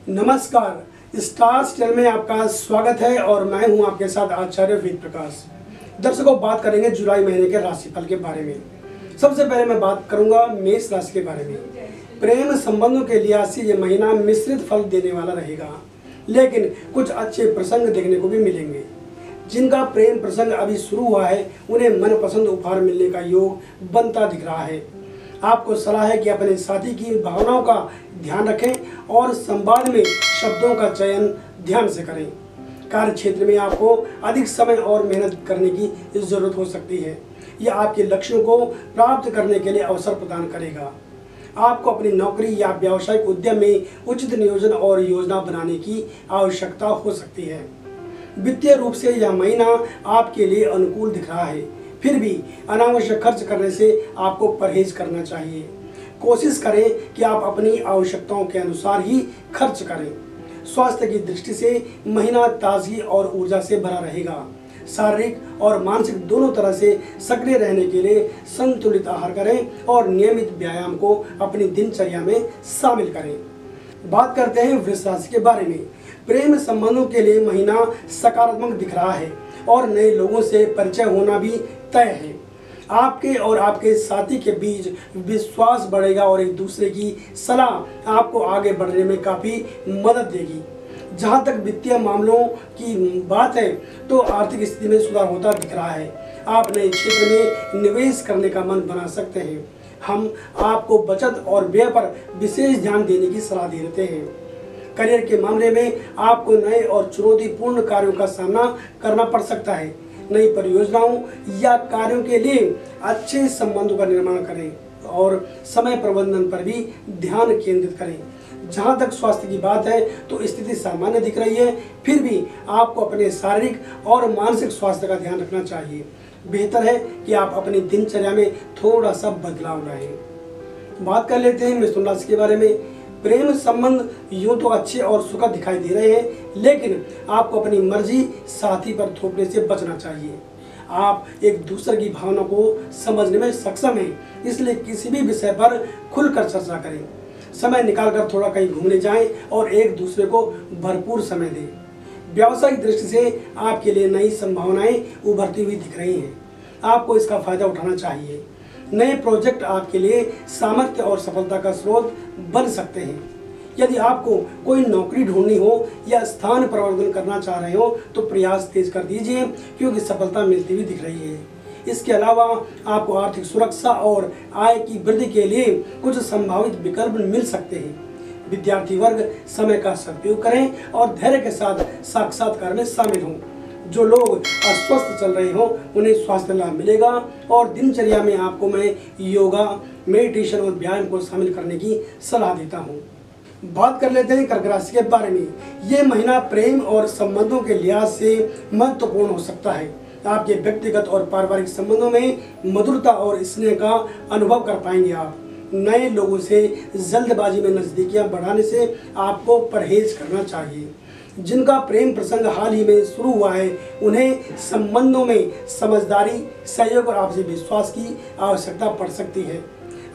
नमस्कार, stars channel में आपका स्वागत है और मैं हूं आपके साथ आचार्य वेद प्रकाश। दर्शकों, बात करेंगे जुलाई महीने के राशिफल के बारे में। सबसे पहले मैं बात करूंगा मेष राशि के बारे में। प्रेम संबंधों के लिहाज से यह महीना मिश्रित फल देने वाला रहेगा, लेकिन कुछ अच्छे प्रसंग देखने को भी मिलेंगे। जिनका प्रेम प्रसंग अभी शुरू हुआ है उन्हें मनपसंद उपहार मिलने का योग बनता दिख रहा है। आपको सलाह है कि अपने साथी की भावनाओं का ध्यान रखें और संवाद में शब्दों का चयन ध्यान से करें। कार्य क्षेत्र में आपको अधिक समय और मेहनत करने की जरूरत हो सकती है। यह आपके लक्ष्यों को प्राप्त करने के लिए अवसर प्रदान करेगा। आपको अपनी नौकरी या व्यावसायिक उद्यम में उचित नियोजन और योजना बनाने की आवश्यकता हो सकती है। वित्तीय रूप से यह महीना आपके लिए अनुकूल दिख रहा है, फिर भी अनावश्यक खर्च करने से आपको परहेज करना चाहिए। कोशिश करें कि आप अपनी आवश्यकताओं के अनुसार ही खर्च करें। स्वास्थ्य की दृष्टि से महीना ताजगी और ऊर्जा से भरा रहेगा। शारीरिक और मानसिक दोनों तरह से सक्रिय रहने के लिए संतुलित आहार करें और नियमित व्यायाम को अपनी दिनचर्या में शामिल करें। बात करते हैं वृष राशि के बारे में। प्रेम संबंधों के लिए महीना सकारात्मक दिख रहा है और नए लोगों से परिचय होना भी तय है। आपके और आपके साथी के बीच विश्वास बढ़ेगा और एक दूसरे की सलाह आपको आगे बढ़ने में काफ़ी मदद देगी। जहां तक वित्तीय मामलों की बात है तो आर्थिक स्थिति में सुधार होता दिख रहा है। आप नए क्षेत्र में निवेश करने का मन बना सकते हैं। हम आपको बचत और व्यय पर विशेष ध्यान देने की सलाह देते हैं। करियर के मामले में आपको नए और चुनौतीपूर्ण कार्यों का सामना करना पड़ सकता है। नई परियोजनाओं या कार्यों के लिए अच्छे संबंधों का निर्माण करें और समय प्रबंधन पर भी ध्यान केंद्रित करें। जहां तक स्वास्थ्य की बात है तो स्थिति सामान्य दिख रही है, फिर भी आपको अपने शारीरिक और मानसिक स्वास्थ्य का ध्यान रखना चाहिए। बेहतर है कि आप अपनी दिनचर्या में थोड़ा सा बदलाव लाएं। बात कर लेते हैं मिथुन राशि के बारे में। प्रेम संबंध यूं तो अच्छे और सुखद दिखाई दे रहे हैं, लेकिन आपको अपनी मर्जी साथी पर थोपने से बचना चाहिए। आप एक दूसरे की भावना को समझने में सक्षम हैं, इसलिए किसी भी विषय पर खुलकर चर्चा करें। समय निकालकर थोड़ा कहीं घूमने जाएं और एक दूसरे को भरपूर समय दें। व्यावसायिक दृष्टि से आपके लिए नई संभावनाएं उभरती हुई दिख रही हैं। आपको इसका फायदा उठाना चाहिए। नए प्रोजेक्ट आपके लिए सामर्थ्य और सफलता का स्रोत बन सकते हैं। यदि आपको कोई नौकरी ढूंढनी हो या स्थान परिवर्तन करना चाह रहे हो तो प्रयास तेज कर दीजिए, क्योंकि सफलता मिलती हुई दिख रही है। इसके अलावा आपको आर्थिक सुरक्षा और आय की वृद्धि के लिए कुछ संभावित विकल्प मिल सकते हैं। विद्यार्थी वर्ग समय का सदुपयोग करें और धैर्य के साथ साक्षात्कार में शामिल हों। जो लोग अस्वस्थ चल रहे हो उन्हें स्वास्थ्य लाभ मिलेगा और दिनचर्या में आपको मैं योगा, मेडिटेशन और व्यायाम को शामिल करने की सलाह देता हूँ। बात कर लेते हैं कर्क राशि के बारे में। ये महीना प्रेम और संबंधों के लिहाज से महत्वपूर्ण हो सकता है। आपके व्यक्तिगत और पारिवारिक संबंधों में मधुरता और स्नेह का अनुभव कर पाएंगे। आप नए लोगों से जल्दबाजी में नजदीकियां बढ़ाने से आपको परहेज करना चाहिए। जिनका प्रेम प्रसंग हाल ही में शुरू हुआ है उन्हें संबंधों में समझदारी, सहयोग और आपसी विश्वास की आवश्यकता पड़ सकती है।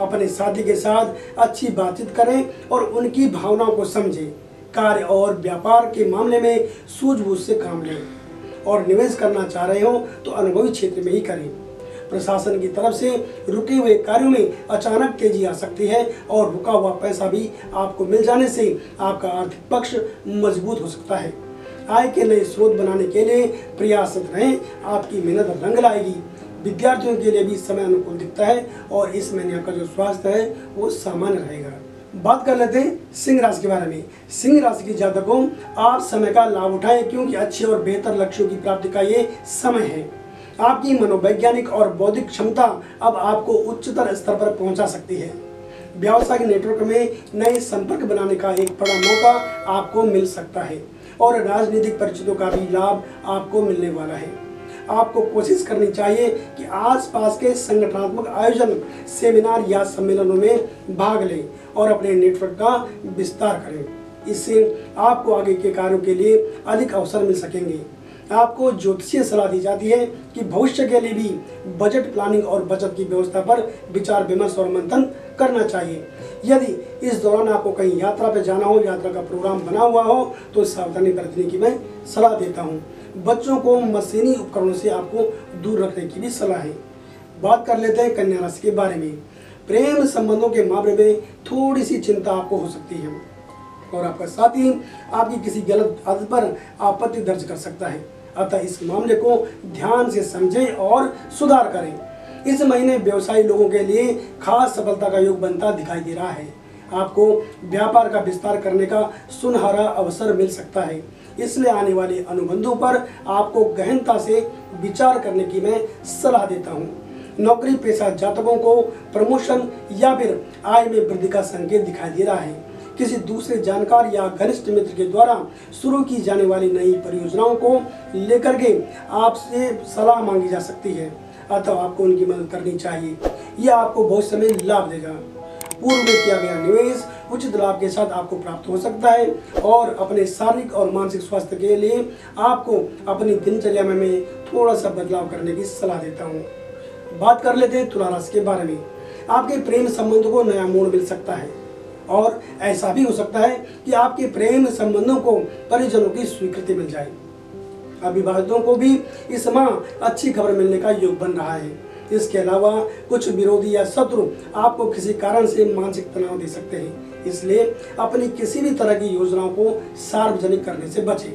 अपने साथी के साथ अच्छी बातचीत करें और उनकी भावनाओं को समझें। कार्य और व्यापार के मामले में सूझबूझ से काम लें और निवेश करना चाह रहे हो तो अनुभवी क्षेत्र में ही करें। प्रशासन की तरफ से रुके हुए कार्यों में अचानक तेजी आ सकती है और रुका हुआ पैसा भी आपको मिल जाने से आपका आर्थिक पक्ष मजबूत हो सकता है। आय के नए स्रोत बनाने के लिए प्रयासरत रहें, आपकी मेहनत रंग लाएगी। विद्यार्थियों के लिए भी समय अनुकूल दिखता है और इस महीने आपका जो स्वास्थ्य है वो सामान्य रहेगा। बात कर लेते हैं सिंह राशि के बारे में। सिंह राशि के जातकों, आप समय का लाभ उठाएं, क्योंकि अच्छे और बेहतर लक्ष्यों की प्राप्ति का ये समय है। आपकी मनोवैज्ञानिक और बौद्धिक क्षमता अब आपको उच्चतर स्तर पर पहुंचा सकती है। व्यावसायिक नेटवर्क में नए संपर्क बनाने का एक बड़ा मौका आपको मिल सकता है और राजनीतिक परिचितों का भी लाभ आपको मिलने वाला है। आपको कोशिश करनी चाहिए कि आसपास के संगठनात्मक आयोजन, सेमिनार या सम्मेलनों में भाग लें और अपने नेटवर्क का विस्तार करें। इससे आपको आगे के कार्यों के लिए अधिक अवसर मिल सकेंगे। आपको ज्योतिषीय सलाह दी जाती है कि भविष्य के लिए भी बजट प्लानिंग और बचत की व्यवस्था पर विचार विमर्श और मंथन करना चाहिए। यदि इस दौरान आपको कहीं यात्रा पे जाना हो, यात्रा का प्रोग्राम बना हुआ हो, तो सावधानी बरतने की मैं सलाह देता हूँ। बच्चों को मशीनी उपकरणों से आपको दूर रखने की भी सलाह है। बात कर लेते हैं कन्या राशि के बारे में। प्रेम संबंधों के मामले में थोड़ी सी चिंता आपको हो सकती है और आपका साथी आपकी किसी गलत आदत पर आपत्ति दर्ज कर सकता है। अतः इस मामले को ध्यान से समझें और सुधार करें। इस महीने व्यवसायी लोगों के लिए खास सफलता का योग बनता दिखाई दे रहा है। आपको व्यापार का विस्तार करने का सुनहरा अवसर मिल सकता है, इसलिए आने वाले अनुबंधों पर आपको गहनता से विचार करने की मैं सलाह देता हूँ। नौकरी पेशा जातकों को प्रमोशन या फिर आय में वृद्धि का संकेत दिखाई दे रहा है। किसी दूसरे जानकार या घनिष्ठ मित्र के द्वारा शुरू की जाने वाली नई परियोजनाओं को लेकर के आपसे सलाह मांगी जा सकती है, अतः आपको उनकी मदद करनी चाहिए। यह आपको बहुत समय लाभ देगा। पूर्व में किया गया निवेश उचित लाभ के साथ आपको प्राप्त हो सकता है और अपने शारीरिक और मानसिक स्वास्थ्य के लिए आपको अपनी दिनचर्या में थोड़ा सा बदलाव करने की सलाह देता हूँ। बात कर लेते हैं तुला राशि के बारे में। आपके प्रेम संबंध को नया मोड़ मिल सकता है और ऐसा भी हो सकता है कि आपके प्रेम संबंधों को परिजनों की स्वीकृति मिल जाए। अविवाहितों को भी इस माह अच्छी खबर मिलने का योग बन रहा है। इसके अलावा कुछ विरोधी या शत्रु आपको किसी कारण से मानसिक तनाव दे सकते हैं, इसलिए अपनी किसी भी तरह की योजनाओं को सार्वजनिक करने से बचें।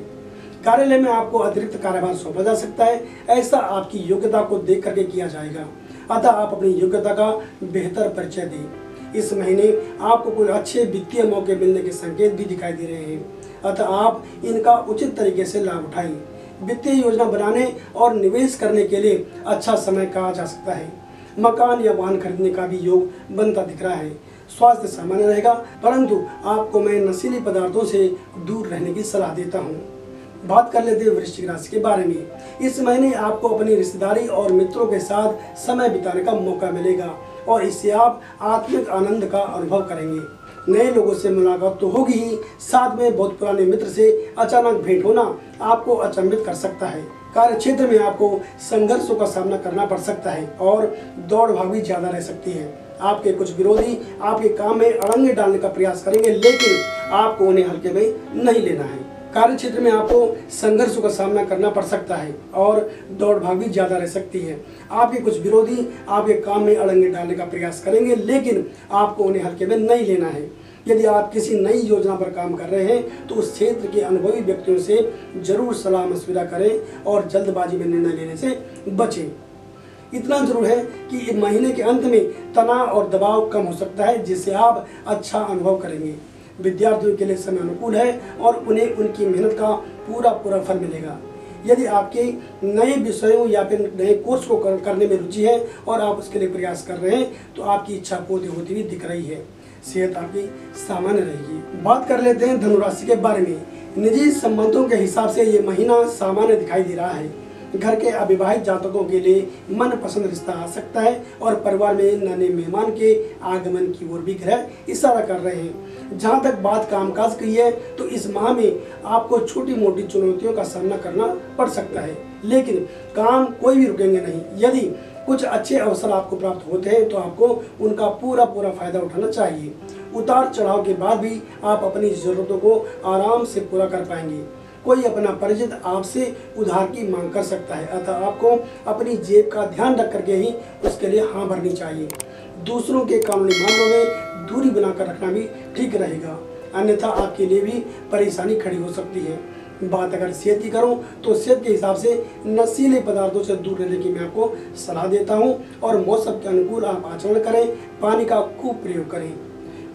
कार्यालय में आपको अतिरिक्त कार्यभार सौंपा जा सकता है, ऐसा आपकी योग्यता को देख करके किया जाएगा, अतः आप अपनी योग्यता का बेहतर परिचय दें। इस महीने आपको कुछ अच्छे वित्तीय मौके मिलने के संकेत भी दिखाई दे रहे हैं, अतः आप इनका उचित तरीके से लाभ उठाएं। वित्तीय योजना बनाने और निवेश करने के लिए अच्छा समय कहा जा सकता है। मकान या वाहन खरीदने का भी योग बनता दिख रहा है। स्वास्थ्य सामान्य रहेगा, परंतु आपको मैं नशीले पदार्थों से दूर रहने की सलाह देता हूँ। बात कर लेते हैं वृश्चिक राशि के बारे में। इस महीने आपको अपनी रिश्तेदारी और मित्रों के साथ समय बिताने का मौका मिलेगा और इससे आप आत्मिक आनंद का अनुभव करेंगे। नए लोगों से मुलाकात तो होगी ही, साथ में बहुत पुराने मित्र से अचानक भेंट होना आपको अचंभित कर सकता है। कार्य क्षेत्र में आपको संघर्षों का सामना करना पड़ सकता है और दौड़ भाग भी ज्यादा रह सकती है। आपके कुछ विरोधी आपके काम में अड़ंगे डालने का प्रयास करेंगे, लेकिन आपको उन्हें हल्के में नहीं लेना है। कार्य क्षेत्र में आपको संघर्षों का सामना करना पड़ सकता है और दौड़ भाग भी ज्यादा रह सकती है। आपके कुछ विरोधी आपके काम में अड़ंगे डालने का प्रयास करेंगे, लेकिन आपको उन्हें हल्के में नहीं लेना है। यदि आप किसी नई योजना पर काम कर रहे हैं तो उस क्षेत्र के अनुभवी व्यक्तियों से जरूर सलाह मशविरा करें और जल्दबाजी में निर्णय लेने से बचें। इतना जरूर है कि महीने के अंत में तनाव और दबाव कम हो सकता है, जिससे आप अच्छा अनुभव करेंगे। विद्यार्थियों के लिए समय अनुकूल है और उन्हें उनकी मेहनत का पूरा फल मिलेगा। यदि आपके नए विषयों या फिर नए कोर्स को करने में रुचि है और आप उसके लिए प्रयास कर रहे हैं तो आपकी इच्छा पूरी होती हुई दिख रही है। सेहत आपकी सामान्य रहेगी। बात कर लेते हैं धनुराशि के बारे में। निजी संबंधों के हिसाब से ये महीना सामान्य दिखाई दे रहा है। घर के अविवाहित जातकों के लिए मनपसंद रिश्ता आ सकता है और परिवार में नए मेहमान के आगमन की ओर भी ग्रह इशारा कर रहे हैं। जहां तक बात कामकाज की है तो इस माह में आपको छोटी मोटी चुनौतियों का सामना करना पड़ सकता है, लेकिन काम कोई भी रुकेंगे नहीं। यदि कुछ अच्छे अवसर आपको प्राप्त होते हैं तो आपको उनका पूरा फायदा उठाना चाहिए। उतार चढ़ाव के बाद भी आप अपनी जरूरतों को आराम से पूरा कर पाएंगे। कोई अपना परिचित आपसे उधार की मांग कर सकता है, अतः आपको अपनी जेब का ध्यान रख करके ही उसके लिए हाँ भरनी चाहिए। दूसरों के कानूनी मामलों में दूरी बनाकर रखना भी ठीक रहेगा, अन्यथा आपके लिए भी परेशानी खड़ी हो सकती है। बात अगर सेहत की करूं तो सेहत के हिसाब से नशीले पदार्थों से दूर रहने की मैं आपको सलाह देता हूं और मौसम के अनुकूल आप आचरण करें, पानी का खूब प्रयोग करें।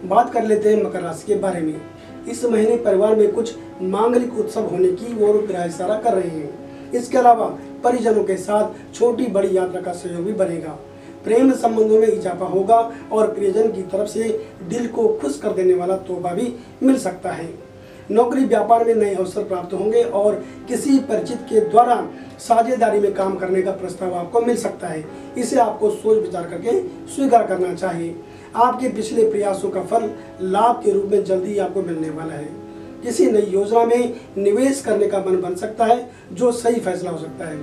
बात कर लेते हैं मकर राशि के बारे में। इस महीने परिवार में कुछ मांगलिक उत्सव होने की ओर ग्रह इशारा कर रहे हैं। इसके अलावा परिजनों के साथ छोटी बड़ी यात्रा का सहयोग भी बनेगा। प्रेम संबंधों में इजाफा होगा और प्रियजन की तरफ से दिल को खुश कर देने वाला तोहफा भी मिल सकता है। नौकरी व्यापार में नए अवसर प्राप्त होंगे और किसी परिचित के द्वारा साझेदारी में काम करने का प्रस्ताव आपको मिल सकता है। इसे आपको सोच विचार करके स्वीकार करना चाहिए। आपके पिछले प्रयासों का फल लाभ के रूप में जल्दी आपको मिलने वाला है। किसी नई योजना में निवेश करने का मन बन सकता है, जो सही फैसला हो सकता है।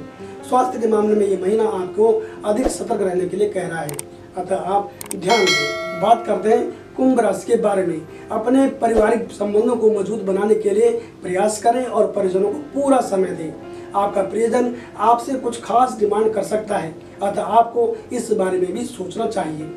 स्वास्थ्य के मामले में ये महीना आपको अधिक सतर्क रहने के लिए कह रहा है, अतः आप ध्यान दें। बात करते हैं कुंभ राशि के बारे में। अपने पारिवारिक संबंधों को मजबूत बनाने के लिए प्रयास करें और परिजनों को पूरा समय दें। आपका प्रियजन आपसे कुछ खास डिमांड कर सकता है, अतः आपको इस बारे में भी सोचना चाहिए।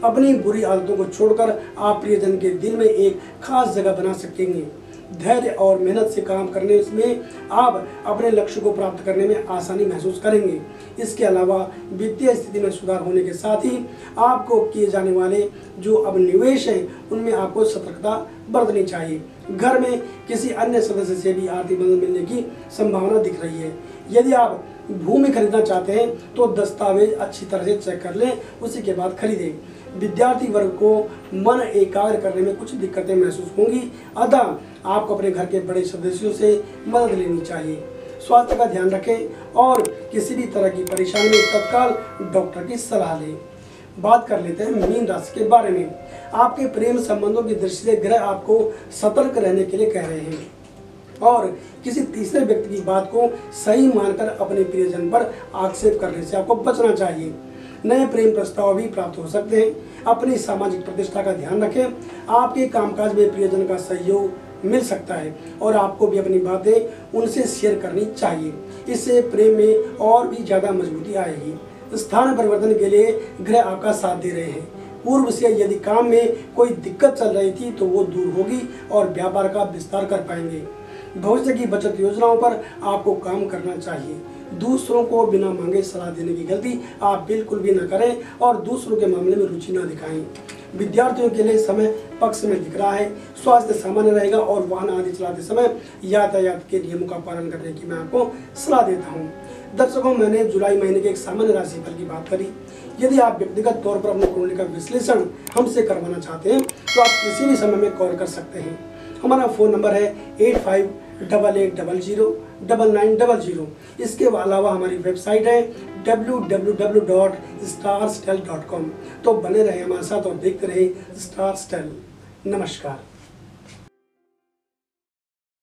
अपनी बुरी आदतों को छोड़कर आप प्रियजन के दिल में एक खास जगह बना सकेंगे। धैर्य और मेहनत से काम करने में आप अपने लक्ष्य को प्राप्त करने में आसानी महसूस करेंगे। इसके अलावा वित्तीय स्थिति में सुधार होने के साथ ही आपको किए जाने वाले जो अब निवेश हैं उनमें आपको सतर्कता बरतनी चाहिए। घर में किसी अन्य सदस्य से भी आर्थिक मदद मिलने की संभावना दिख रही है। यदि आप भूमि खरीदना चाहते हैं तो दस्तावेज अच्छी तरह से चेक कर लें, उसी के बाद खरीदें। विद्यार्थी वर्ग को मन एकाग्र करने में कुछ दिक्कतें महसूस होंगी, अतः आपको अपने घर के बड़े सदस्यों से मदद लेनी चाहिए। स्वास्थ्य का ध्यान रखें और किसी भी तरह की परेशानी में तत्काल डॉक्टर की सलाह लें। बात कर लेते हैं मीन राशि के बारे में। आपके प्रेम संबंधों की दृष्टि से ग्रह आपको सतर्क रहने के लिए कह रहे हैं और किसी तीसरे व्यक्ति की बात को सही मानकर अपने प्रियजन पर आक्षेप करने से आपको बचना चाहिए। नए प्रेम प्रस्ताव भी प्राप्त हो सकते हैं। अपनी सामाजिक प्रतिष्ठा का ध्यान रखें। आपके कामकाज में प्रियजन का सहयोग मिल सकता है और आपको भी अपनी बातें उनसे शेयर करनी चाहिए। इससे प्रेम में और भी ज़्यादा मजबूती आएगी। स्थान परिवर्तन के लिए ग्रह आपका साथ दे रहे हैं। पूर्व से यदि काम में कोई दिक्कत चल रही थी तो वो दूर होगी और व्यापार का विस्तार कर पाएंगे। भविष्य की बचत योजनाओं पर आपको काम करना चाहिए। दूसरों को बिना मांगे सलाह देने की गलती आप बिल्कुल भी न करें और दूसरों के मामले में रुचि न दिखाएं। विद्यार्थियों के लिए समय पक्ष में दिख रहा है। स्वास्थ्य सामान्य रहेगा और वाहन आदि चलाते समय यातायात के नियमों का पालन करने की मैं आपको सलाह देता हूं। दर्शकों, मैंने जुलाई महीने के एक सामान्य राशिफल की बात करी। यदि आप व्यक्तिगत तौर पर अपने कुंडली का विश्लेषण हमसे करवाना चाहते हैं तो आप किसी भी समय में कॉल कर सकते हैं। हमारा फ़ोन नंबर है 8588009900। इसके अलावा हमारी वेबसाइट है www.starstel.com। तो बने रहे हमारे साथ और देखते रहे स्टार स्टेल। नमस्कार।